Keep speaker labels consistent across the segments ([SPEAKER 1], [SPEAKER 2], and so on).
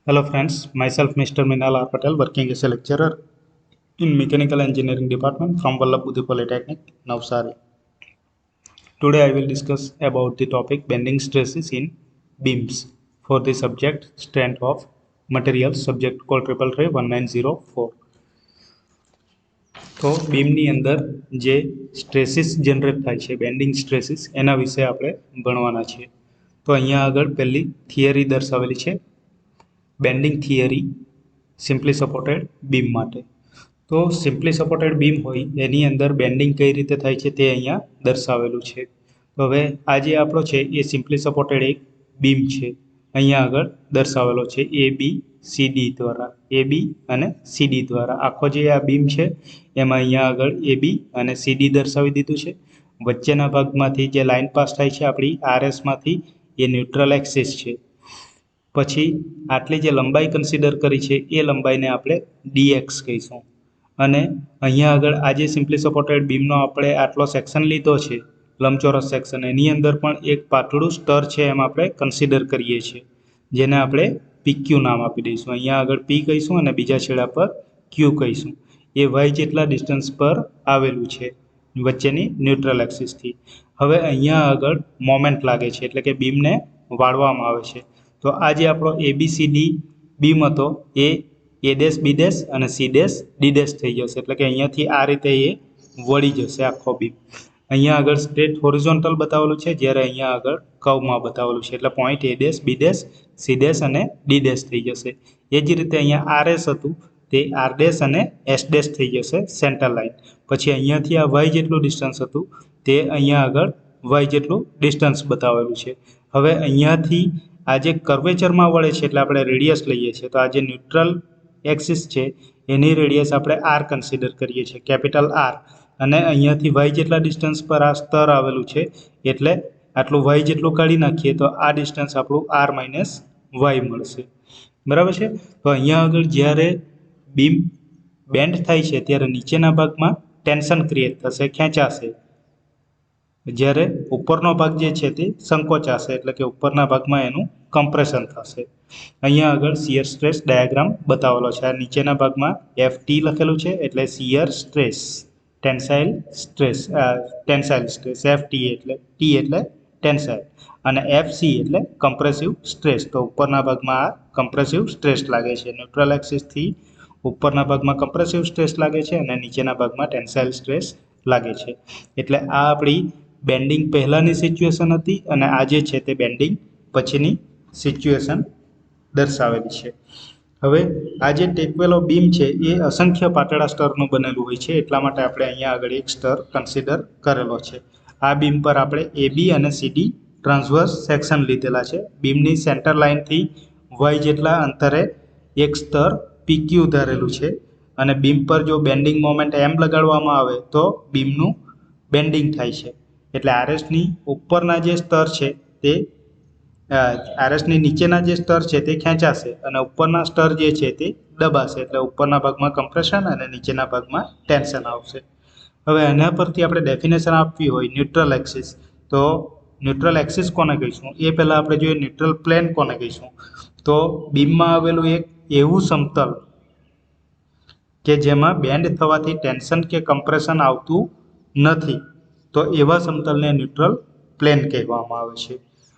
[SPEAKER 1] Hello friends, myself Mr. Minal R. Patel, working as a lecturer in Mechanical Engineering Department from Vallabh Budhi Polytechnic, Navsari. Today I will discuss about the topic bending stresses in beams for the subject strength of materials, subject called 1904. તો બીમની અંદર જે stresses generate થાય છે bending stresses એના વિશે આપણે ભણવાના છે. તો અહીંયા આગળ પહેલી થિયરી દર્શાવેલી છે, bending theory simply supported beam માટે. તો સિમ્પલી સપોર્ટેડ બીમ હોય એની અંદર બેન્ડિંગ કઈ રીતે થાય છે તે અહીંયા દર્શાવેલું છે. તો હવે આ જે આપણો છે એ સિમ્પલી સપોર્ટેડ એક બીમ છે, અહીંયા આગળ દર્શાવેલો છે ABCD દ્વારા, AB અને CD દ્વારા આખો જે આ બીમ છે એમાં અહીંયા આગળ AB અને CD દર્શાવી દીધું છે. વચ્ચેના ભાગમાંથી જે લાઇન પાસ થાય છે આપણી RSમાંથી એ ન્યુટ્રલ એક્સિસ છે. પછી આટલી જે લંબાઈ કન્સિડર કરી છે એ લંબાઈને આપણે DX કહીશું. અને અહીંયા આગળ આ જે સિમ્પલી સપોર્ટેડ બીમનો આપણે આટલો સેક્શન લીધો છે, લંબચોરસ સેક્શન, એની અંદર પણ એક પાતળું સ્તર છે એમ આપણે કન્સિડર કરીએ છીએ, જેને આપણે PQ નામ આપી દઈશું. અહીંયા આગળ P કહીશું અને બીજા છેડા પર Q કહીશું. એ Y જેટલા ડિસ્ટન્સ પર આવેલું છે વચ્ચેની ન્યુટ્રલ એક્સિસથી. હવે અહીંયા આગળ મોમેન્ટ લાગે છે, એટલે કે બીમને વાળવામાં આવે છે. તો આ જે આપણો ABCD બીમ હતો એ A' B' અને C' D' થઈ જશે, એટલે કે અહીંયાથી આ રીતે એ વળી જશે આખો બીમ. અહીંયા આગળ સ્ટ્રેટ હોરિઝોન્ટલ બતાવેલું છે, જ્યારે અહીંયા આગળ કર્વમાં બતાવેલું છે, એટલે પોઈન્ટ A' B' C' અને D' થઈ જશે. એ જ રીતે અહીંયા RS હતું તે R' અને S' થઈ જશે સેન્ટર લાઇન. પછી અહીંયાથી આ Y જેટલું ડિસ્ટન્સ હતું તે અહીંયા આગળ Y જેટલું ડિસ્ટન્સ બતાવેલું છે. હવે અહીંયાથી આ જે કર્વેચરમાં વળે છે એટલે આપણે રેડિયસ લઈએ છીએ, તો આ જે ન્યુટ્રલ એક્સિસ છે એની રેડિયસ આપણે R કન્સિડર કરીએ છીએ, કેપિટલ R. અને અહીંયાથી Y જેટલા ડિસ્ટન્સ પર આ સ્તર આવેલું છે, એટલે આટલું Y જેટલું કાઢી નાખીએ તો આ ડિસ્ટન્સ આપણું R માઇનસ Y મળશે. બરાબર છે. તો અહીંયા આગળ જ્યારે બીમ બેન્ડ થાય છે ત્યારે નીચેના ભાગમાં ટેન્શન ક્રિએટ થશે, ખેંચાશે, જ્યારે ઉપરનો ભાગ જે છે તે સંકોચાશે, એટલે કે ઉપરના ભાગમાં એનું કમ્પ્રેશન થશે. અહીંયા આગળ શિયર સ્ટ્રેસ ડાયાગ્રામ બતાવેલો છે. આ નીચેના ભાગમાં FT લખેલું છે, એટલે shear stress, tensile stress, FT એટલે T એટલે ટેન્સાઇલ અને FC એટલે કમ્પ્રેસિવ સ્ટ્રેસ. તો ઉપરના ભાગમાં આ કમ્પ્રેસિવ સ્ટ્રેસ લાગે છે, ન્યુટ્રલ એક્સિસથી ઉપરના ભાગમાં કમ્પ્રેસિવ સ્ટ્રેસ લાગે છે અને નીચેના ભાગમાં ટેન્સાઇલ સ્ટ્રેસ લાગે છે. એટલે આ આપણી બેન્ડિંગ પહેલાંની સિચ્યુએશન હતી અને આ જે છે તે બેન્ડિંગ પછીની સિચ્યુએશન દર્શાવેલી છે. હવે આ જે ટેકવેલો બીમ છે એ અસંખ્ય પાતળા સ્તરનું બનેલું હોય છે, એટલા માટે આપણે અહીંયા આગળ એક સ્તર કન્સિડર કરેલો છે. આ બીમ પર આપણે AB અને CD ટ્રાન્સવર્સ સેક્શન લીધેલા છે. બીમની સેન્ટર લાઇનથી Y જેટલા અંતરે એક સ્તર PQ ધારેલું છે અને બીમ પર જો બેન્ડિંગ મોમેન્ટ M લગાડવામાં આવે તો બીમનું બેન્ડિંગ થાય છે. એટલે RSની ઉપરના જે સ્તર છે તે RSની નીચેના જે સ્તર છે તે ખેંચાશે અને ઉપરના સ્તર જે છે તે દબાશે, એટલે ઉપરના ભાગમાં કમ્પ્રેશન અને નીચેના ભાગમાં ટેન્શન આવશે. હવે એના પરથી આપણે ડેફિનેશન આપવી હોય ન્યુટ્રલ એક્સિસ, તો ન્યુટ્રલ એક્સિસ કોને કહીશું એ પહેલાં આપણે જોઈએ ન્યુટ્રલ પ્લેન કોને કહીશું. તો બીમમાં આવેલું એક એવું સમતલ કે જેમાં બેન્ડ થવાથી ટેન્શન કે કમ્પ્રેશન આવતું નથી, તો એવા સમતલને ન્યુટ્રલ પ્લેન કહેવામાં આવે છે.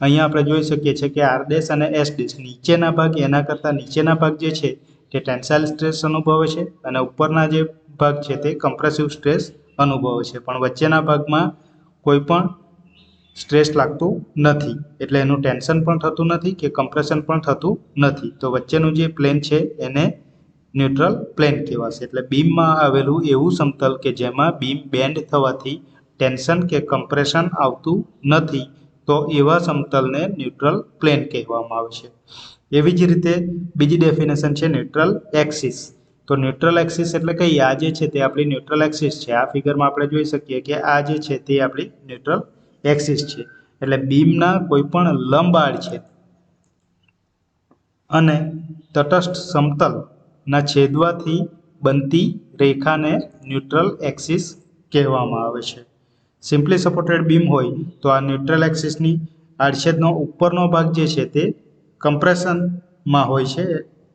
[SPEAKER 1] અહીંયા આપણે જોઈ શકીએ છીએ કે R' અને S' નીચેના ભાગ, એના કરતાં નીચેના ભાગ જે છે તે ટેન્સાઇલ સ્ટ્રેસ અનુભવે છે અને ઉપરના જે ભાગ છે તે કમ્પ્રેસિવ સ્ટ્રેસ અનુભવે છે, પણ વચ્ચેના ભાગમાં કોઈ પણ સ્ટ્રેસ લાગતું નથી, એટલે એનું ટેન્શન પણ થતું નથી કે કમ્પ્રેશન પણ થતું નથી. તો વચ્ચેનું જે પ્લેન છે એને ન્યુટ્રલ પ્લેન કહેવાશે. એટલે બીમમાં આવેલું એવું સમતલ કે જેમાં બીમ બેન્ડ થવાથી ટેન્શન કે કમ્પ્રેશન આવતું નથી, તો એવા સમતલને ન્યુટ્રલ પ્લેન કહેવામાં આવે છે. એવી જ રીતે બીજી ડેફિનેશન છે ન્યુટ્રલ એક્સિસ. તો ન્યુટ્રલ એક્સિસ એટલે કઈ, આ જે છે તે આપણી ન્યુટ્રલ એક્સિસ છે. આ ફિગરમાં આપણે જોઈ શકીએ કે આ જે છે તે આપણી ન્યુટ્રલ એક્સિસ છે. એટલે બીમના કોઈ પણ લંબ આડછેદ અને તટસ્થ સમતલના છેદવાથી બનતી રેખાને ન્યુટ્રલ એક્સિસ કહેવામાં આવે છે. સિમ્પલી સપોર્ટેડ બીમ હોય તો આ ન્યુટ્રલ એક્સિસની આડછેદનો ઉપરનો ભાગ જે છે તે કમ્પ્રેશન માં હોય છે,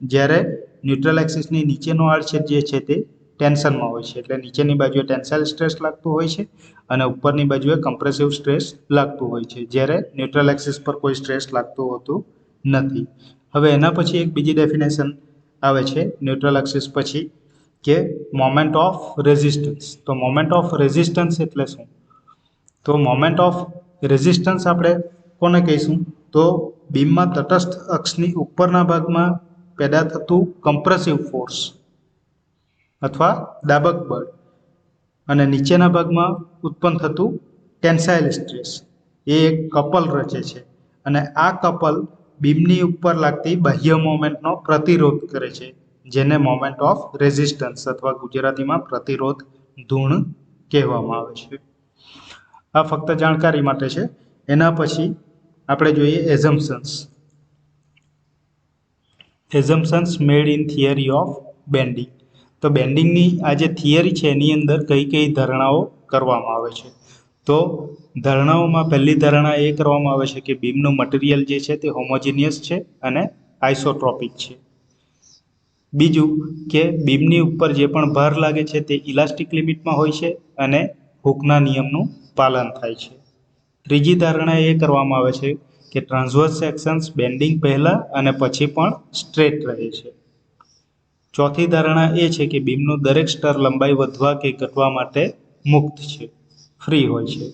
[SPEAKER 1] જ્યારે ન્યુટ્રલ એક્સિસની નીચેનો આડછેદ જે છે તે ટેન્શનમાં હોય છે. એટલે નીચેની બાજુએ ટેન્સાઇલ સ્ટ્રેસ લાગતું હોય છે અને ઉપરની બાજુએ કમ્પ્રેસિવ સ્ટ્રેસ લાગતું હોય છે, જ્યારે ન્યુટ્રલ એક્સિસ પર કોઈ સ્ટ્રેસ લાગતું હોતું નથી. હવે એના પછી એક બીજી ડેફિનેશન આવે છે ન્યુટ્રલ એક્સિસ પછી, કે મોમેન્ટ ઓફ રેઝિસ્ટન્સ. તો મોમેન્ટ ઓફ રેઝિસ્ટન્સ એટલે શું? તો મોમેન્ટ ઓફ રેઝિસ્ટન્સ આપણે કોને કહીશું? તો બીમમાં તટસ્થ અક્ષની ઉપરના ભાગમાં પેદા થતું કમ્પ્રેસિવ ફોર્સ અથવા દાબક બળ અને નીચેના ભાગમાં ઉત્પન્ન થતું ટેન્સાઇલ સ્ટ્રેસ, એ એક કપલ રચે છે અને આ કપલ બીમની ઉપર લાગતી બાહ્ય મોમેન્ટનો પ્રતિરોધ કરે છે, જેને મોમેન્ટ ઓફ રેઝિસ્ટન્સ અથવા ગુજરાતીમાં પ્રતિરોધ ધૂણ કહેવામાં આવે છે. આ ફક્ત જાણકારી માટે છે. એના પછી આપણે જોઈએ assumptions. Assumptions made in theory of bending. તો બેન્ડિંગની આ જે થિયરી છે એની અંદર કઈ કઈ ધારણાઓ કરવામાં આવે છે? તો ધારણાઓમાં પહેલી ધારણા એ કરવામાં આવે છે કે બીમનું મટીરિયલ જે છે તે હોમોજીનિયસ છે અને આઇસોટ્રોપિક છે. બીજું કે બીમની ઉપર જે પણ ભાર લાગે છે તે ઇલાસ્ટિક લિમિટમાં હોય છે અને હુકના નિયમનું પાલન થાય છે. ત્રીજી ધારણા એ કરવામાં આવે છે કે ટ્રાન્સવર્સ સેક્શન્સ બેન્ડિંગ પહેલા અને પછી પણ સ્ટ્રેટ રહે છે. ચોથી ધારણા એ છે કે બીમનું દરેક સ્તર લંબાઈ વધવા કે ઘટવા માટે મુક્ત છે, ફ્રી હોય છે.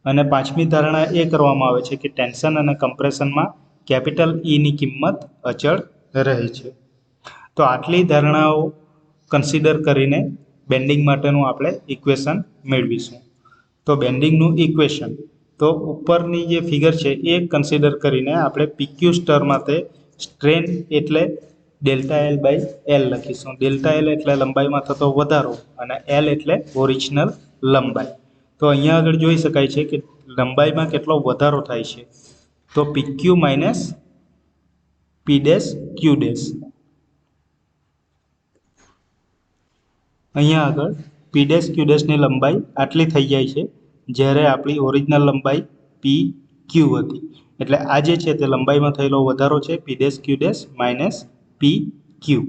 [SPEAKER 1] અને પાંચમી ધારણા એ કરવામાં આવે છે કે ટેન્શન અને કમ્પ્રેશનમાં કેપિટલ ઈની કિંમત અચળ રહે છે. તો આટલી ધારણાઓ કન્સિડર કરીને બેન્ડિંગ માટેનું આપણે ઇક્વેશન મેળવીશું. તો બેન્ડિંગનું ઇક્વેશન, તો ઉપરની જે ફિગર છે એ કન્સિડર કરીને આપણે પીક્યુ સ્તર માટે સ્ટ્રેન એટલે ડેલ્ટા એલ બાય એલ લખીશું. ડેલ્ટા એલ એટલે લંબાઈમાં થતો વધારો અને એલ એટલે ઓરિજિનલ લંબાઈ. તો અહીંયા આગળ જોઈ શકાય છે કે લંબાઈમાં કેટલો વધારો થાય છે. તો PQ minus P dash Q dash. અહીંયા આગળ પી ડેશ ક્યુ ડેશની લંબાઈ આટલી થઈ જાય છે, જ્યારે આપણી ઓરિજિનલ લંબાઈ પી ક્યુ હતી. એટલે આ જે છે તે લંબાઈમાં થયેલો વધારો છે P dash Q dash minus P Q,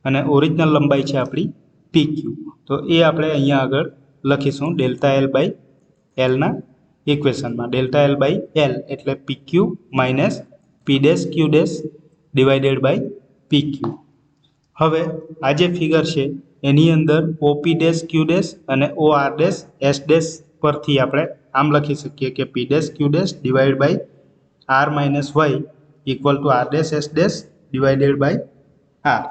[SPEAKER 1] અને ઓરિજિનલ લંબાઈ છે આપણી પી ક્યુ. તો એ આપણે અહીંયા આગળ લખીશું ડેલ્ટા એલ બાય એલના ઇક્વેશનમાં. ડેલ્ટા એલ બાય એલ એટલે P Q minus P dash Q dash divided by P Q. હવે આ જે ફિગર છે એની અંદર ઓપી ડેશ ક્યુ ડેશ અને O R dash S dash પરથી આપણે આમ લખી શકીએ કે P dash Q dash divide by R minus Y equal to R dash S dash divided by R.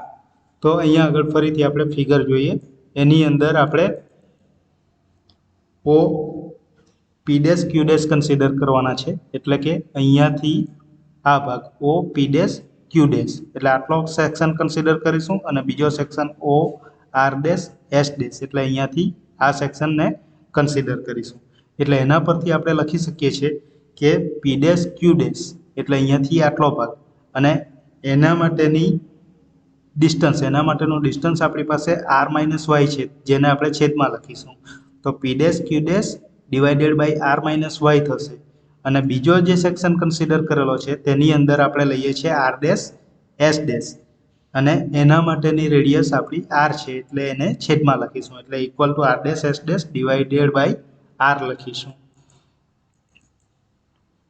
[SPEAKER 1] તો અહીંયા આગળ ફરીથી આપણે ફિગર જોઈએ. એની અંદર આપણે O P dash Q dash consider કરવાના છે, એટલે કે અહીંયાથી આ ભાગ ઓ પી ડેશ ક્યુ ડેશ, એટલે આટલો સેક્શન કન્સિડર કરીશું અને બીજો section O R dash S dash, એટલે અહીંયાથી આ સેક્શનને કન્સિડર કરીશું. એટલે એના પરથી આપણે લખી શકીએ છીએ કે પી ડેશ ક્યુ ડેશ એટલે અહીંયાથી આટલો ભાગ અને એના માટેની ડિસ્ટન્સ, એના માટેનું ડિસ્ટન્સ આપણી પાસે આર માઇનસ વાય છે, જેને આપણે છેદમાં લખીશું. તો P dash Q dash divided by R minus Y થશે. અને બીજો જે સેક્શન કન્સિડર કરેલો છે તેની અંદર આપણે લઈએ છીએ આર ડેશ એસ ડેશ, અને એના માટેની રેડિયસ આપણી આર છે, એટલે એને છેદમાં લખીશું. એટલે equal to R dash S dash divided by R લખીશું,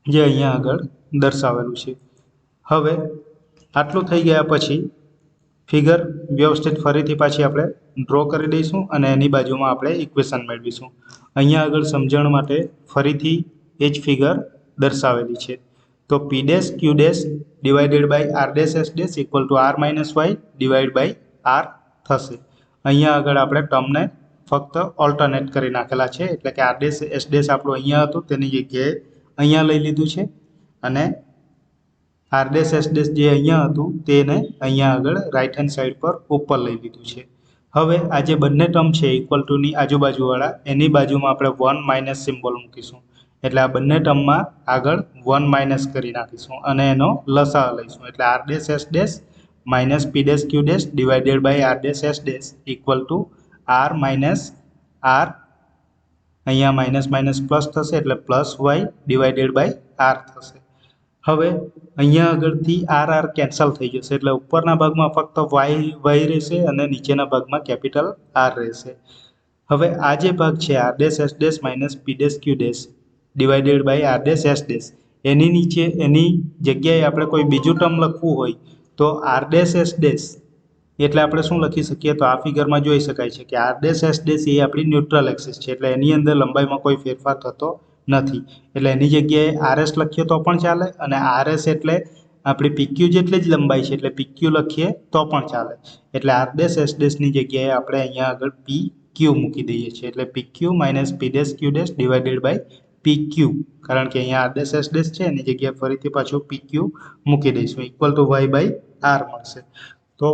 [SPEAKER 1] જે અહીંયા આગળ દર્શાવેલું છે. હવે આટલું થઈ ગયા પછી ફિગર વ્યવસ્થિત ફરીથી પાછી આપણે ડ્રો કરી દઈશું અને એની બાજુમાં આપણે ઇક્વેશન મેળવીશું. અહીંયા આગળ સમજણ માટે ફરીથી એ જ ફિગર દર્શાવેલી છે. તો P dash Q dash divided by R dash S dash equal to R minus Y divide by R થશે. અહીંયા આગળ આપણે ટર્મને ફક્ત ઓલ્ટરનેટ કરી નાખેલા છે, એટલે કે આર ડેશ એસ ડેશ આપણું અહીંયા હતું તેની જગ્યાએ અહીંયા લઈ લીધું છે, અને આર ડેશ એસ ડેશ જે અહીંયા હતું તેને અહીંયા આગળ રાઈટ હેન્ડ સાઈડ પર ઉપર લઈ લીધું છે. હવે આ જે બંને ટર્મ છે ઇક્વલ ટુની આજુબાજુવાળા, એની બાજુમાં આપણે 1 માઇનસ સિમ્બોલ મૂકીશું. એટલે આ બંને ટર્મમાં આગળ 1 માઇનસ કરી નાખીશું અને એનો લસા લઈશું. એટલે R dash S dash minus P dash Q dash divided by R dash S dash equal to R minus R, અહીંયા માઇનસ માઇનસ પ્લસ થશે એટલે plus Y divided by R થશે. હવે અહીંયા આગળથી આર કેન્સલ થઈ જશે એટલે ઉપરના ભાગમાં ફક્ત વાય રહેશે અને નીચેના ભાગમાં કેપિટલ આર રહેશે. હવે આ જે ભાગ છે R dash S dash minus P dash Q dash divided by R dash S dash, એની નીચે એની જગ્યાએ આપણે કોઈ બીજું ટર્મ લખવું હોય તો આર ડેશ એસ ડેશ એટલે આપણે શું લખી શકીએ, તો આ ફિગરમાં જોઈ શકાય છે કે આર ડેશ એસ ડેશ એ આપણી ન્યુટ્રલ એક્સિસ છે એટલે એની અંદર લંબાઈમાં કોઈ ફેરફાર થતો નથી એટલે એની જગ્યાએ આરએસ લખીએ તો પણ ચાલે અને આરએસ એટલે આપણી પીક્યુ જેટલી જ લંબાઈ છે એટલે પીક્યુ લખીએ તો પણ ચાલે. એટલે આર ડેશ એસ ડેશની જગ્યાએ આપણે અહીંયા આગળ પી ક્યુ મૂકી દઈએ છીએ એટલે P Q minus P dash Q dash divided by P Q, કારણ કે અહીંયા આર ડેશ એસ ડેશ છે એની જગ્યાએ ફરીથી પાછું પી ક્યુ મૂકી દઈશું equal to Y by R મળશે. તો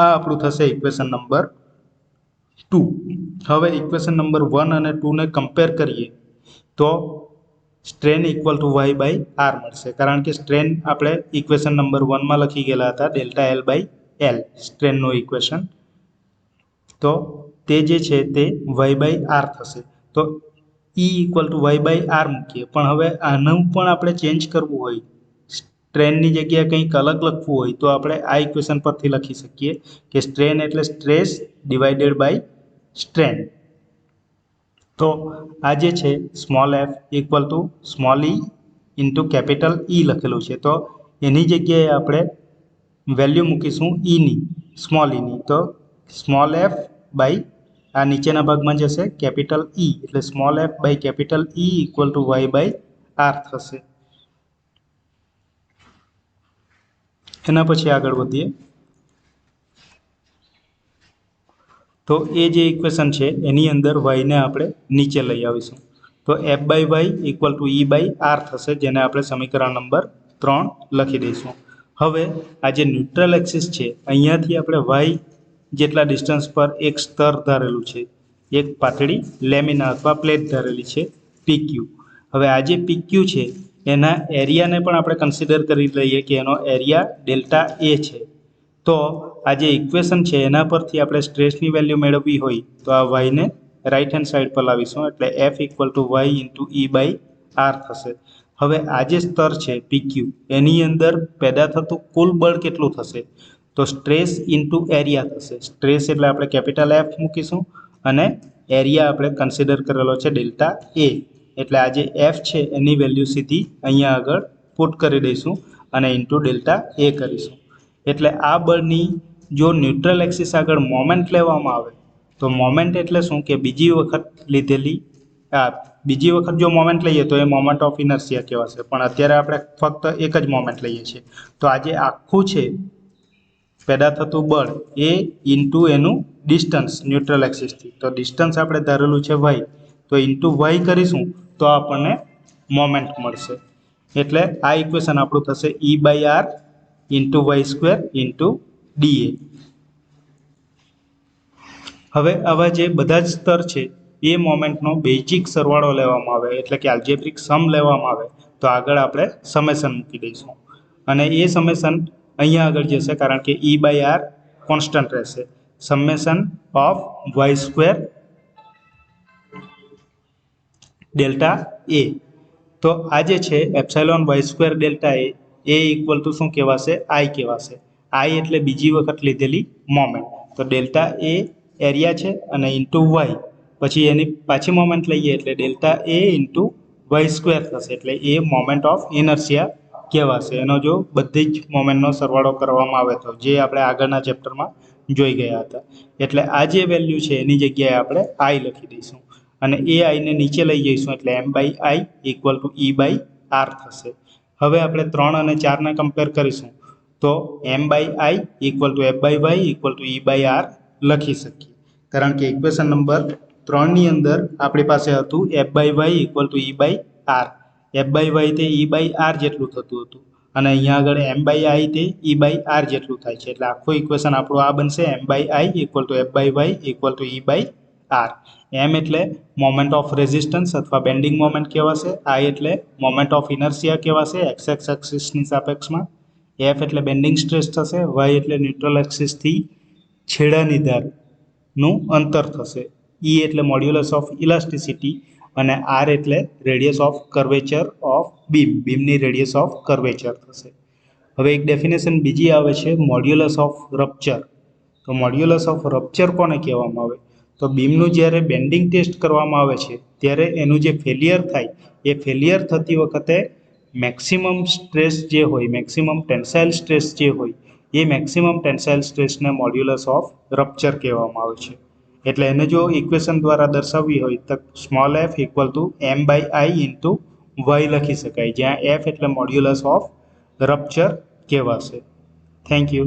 [SPEAKER 1] આ આપણું થશે ઇક્વેશન નંબર 2. હવે ઇક્વેશન નંબર 1 અને 2 ને કમ્પેર કરીએ તો strain equal to Y by R મળશે, કારણ કે સ્ટ્રેન આપણે ઇક્વેશન નંબર 1 માં લખી ગયેલા હતા ડેલ્ટા એલ બાય એલ સ્ટ્રેનનું ઇક્વેશન, તો તે જે છે તે વાય બાય આર થશે. તો E equal to Y by R મૂકીએ, પણ હવે આનું પણ આપણે ચેન્જ કરવું હોય, સ્ટ્રેનની જગ્યાએ કંઈક અલગ લખવું હોય તો આપણે આ ઇક્વેશન પરથી લખી શકીએ કે સ્ટ્રેન એટલે સ્ટ્રેસ ડિવાઇડેડ બાય સ્ટ્રેન. તો આ જે છે small F equal to small E into capital E લખેલું છે, તો એની જગ્યાએ આપણે વેલ્યુ મૂકીશું ઈની સ્મોલ ઈની, તો સ્મોલ એફ બાય આ નીચેના ભાગમાં જશે કેપિટલ ઈ એટલે small F by capital E equal to Y by R થશે. એના પછી આગળ વધીએ તો એ જે ઇક્વેશન છે એની અંદર વાયને આપણે નીચે લઈ આવીશું તો F by Y equal to E by R થશે, જેને આપણે સમીકરણ નંબર 3 લખી દઈશું. હવે આ જે ન્યુટ્રલ એક્સિસ છે અહીંયાથી આપણે વાય જેટલા ડિસ્ટન્સ પર એક સ્તર ધારેલું છે, એક પાતળી લેમિના અથવા પ્લેટ ધારેલી છે પીક્યુ. હવે આ જે પીક્યુ છે એના એરિયાને પણ આપણે કન્સિડર કરી લઈએ કે એનો એરિયા ડેલ્ટા એ છે. તો આ જે ઇક્વેશન છે એના પરથી આપણે સ્ટ્રેસની વેલ્યુ મેળવવી હોય તો આ વાયને રાઈટ હેન્ડ સાઈડ પર લાવીશું એટલે F equal to Y into E by R થશે. હવે આ જે સ્તર છે પીક્યુ એની અંદર પેદા થતું કુલ બળ કેટલું થશે, તો સ્ટ્રેસ ઇન્ટુ એરિયા થશે. સ્ટ્રેસ એટલે આપણે કેપિટલ એફ મૂકીશું અને એરિયા આપણે કન્સિડર કરેલો છે ડેલ્ટા એ, એટલે આ જે એફ છે એની વેલ્યુ સીધી અહીંયા આગળ પુટ કરી દઈશું અને ઇન્ટુ ડેલ્ટા એ કરીશું. એટલે આ બળની જો ન્યુટ્રલ એક્સિસ આગળ મોમેન્ટ લેવામાં આવે તો મોમેન્ટ એટલે શું કે બીજી વખત લીધેલી બીજી વખત જો મોમેન્ટ લઈએ તો એ મોમેન્ટ ઓફ ઇનર્શિયા કહેવાશે, પણ અત્યારે આપણે ફક્ત એક જ મોમેન્ટ લઈએ છીએ. તો આ જે આખું છે પેદા થતું બળ એ ઇન્ટુ એનું ડિસ્ટન્સ ન્યુટ્રલ એક્સિસથી, તો ડિસ્ટન્સ આપણે ધારેલું છે વાય, તો ઇન્ટુ વાય કરીશું તો આપણને મોમેન્ટ મળશે. એટલે આ ઇક્વેશન આપણું થશે E by R into Y square into D A. હવે આવા જે બધા જ સ્તર છે એ મોમેન્ટનો બેઝિક સરવાળો લેવામાં આવે એટલે કે આલ્જેબ્રિક સમ લેવામાં આવે તો આગળ આપણે સમેશન મૂકી દઈશું અને એ સમેશન અહીંયા આગળ જશે કારણ કે ઈ બાય આર કોન્સ્ટન્ટ રહેશે. Summation of Y square delta A, તો આ જે છે epsilon Y square delta A equal to શું કહેવાશે, આઈ કહેવાશે. આઈ એટલે બીજી વખત લીધેલી મોમેન્ટ, તો ડેલ્ટા એ એરિયા છે અને ઇન્ટુ વાય પછી એની પાછી મોમેન્ટ લઈએ એટલે ડેલ્ટા એ ઇન્ટુ વાય સ્ક્વેર થશે એટલે એ મોમેન્ટ ઓફ ઇનર્શિયા કહેવાશે. એનો જો બધી જ મોમેન્ટનો સરવાળો કરવામાં આવે તો જે આપણે આગળના ચેપ્ટરમાં જોઈ ગયા હતા. એટલે આ જે વેલ્યુ છે એની જગ્યાએ આપણે આઈ લખી દઈશું અને એ આઈને નીચે લઈ જઈશું એટલે M by I equal to E by R થશે. હવે આપણે 3 અને 4ને કમ્પેર કરીશું તો M by I equal to F by Y equal to E by R લખી શકીએ, કારણ કે ઇક્વેશન નંબર 3ની અંદર આપણી પાસે હતું F by Y equal to E by R. F by Y તે ઈ બાય આર જેટલું થતું હતું અને અહીંયા આગળ એમ બાય આઈ તે ઈ બાય આર જેટલું થાય છે એટલે આખું ઇક્વેશન આપણું આ બનશે M by I equal to F by Y equal to E by R. M એટલે મોમેન્ટ ઓફ રેઝિસ્ટન્સ અથવા બેન્ડિંગ મોમેન્ટ કહેવાશે, આઈ એટલે મોમેન્ટ ઓફ ઇનર્શિયા કહેવાશે એક્સ એક્સિસની સાપેક્ષમાં, એફ એટલે બેન્ડિંગ સ્ટ્રેસ થશે, વાય એટલે ન્યુટ્રલ એક્સિસથી છેડાની ધારનું અંતર થશે, ઈ એટલે મોડ્યુલસ ઓફ ઇલાસ્ટિસિટી અને આર એટલે રેડિયસ ઓફ કર્વેચર ઓફ બીમની રેડિયસ ઓફ કર્વેચર થશે. હવે એક ડેફિનેશન બીજી આવે છે મોડ્યુલસ ઓફ રપ્ચર. તો મોડ્યુલસ ઓફ રપ્ચર કોને કહેવામાં આવે? તો બીમનું જ્યારે બેન્ડિંગ ટેસ્ટ કરવામાં આવે છે ત્યારે એનું જે ફેલિયર થાય એ ફેલિયર થતી વખતે મેક્સિમમ સ્ટ્રેસ જે હોય, મેક્સિમમ ટેન્સાઇલ સ્ટ્રેસ જે હોય એ મેક્સિમમ ટેન્સાઇલ સ્ટ્રેસને મોડ્યુલસ ઓફ રપ્ચર કહેવામાં આવે છે. એટલે એને જો ઇક્વેશન દ્વારા દર્શાવવી હોય તો small F equal to M by I into Y લખી શકાય, જ્યાં એફ એટલે મોડ્યુલસ ઓફ રપ્ચર કહેવાશે. Thank you.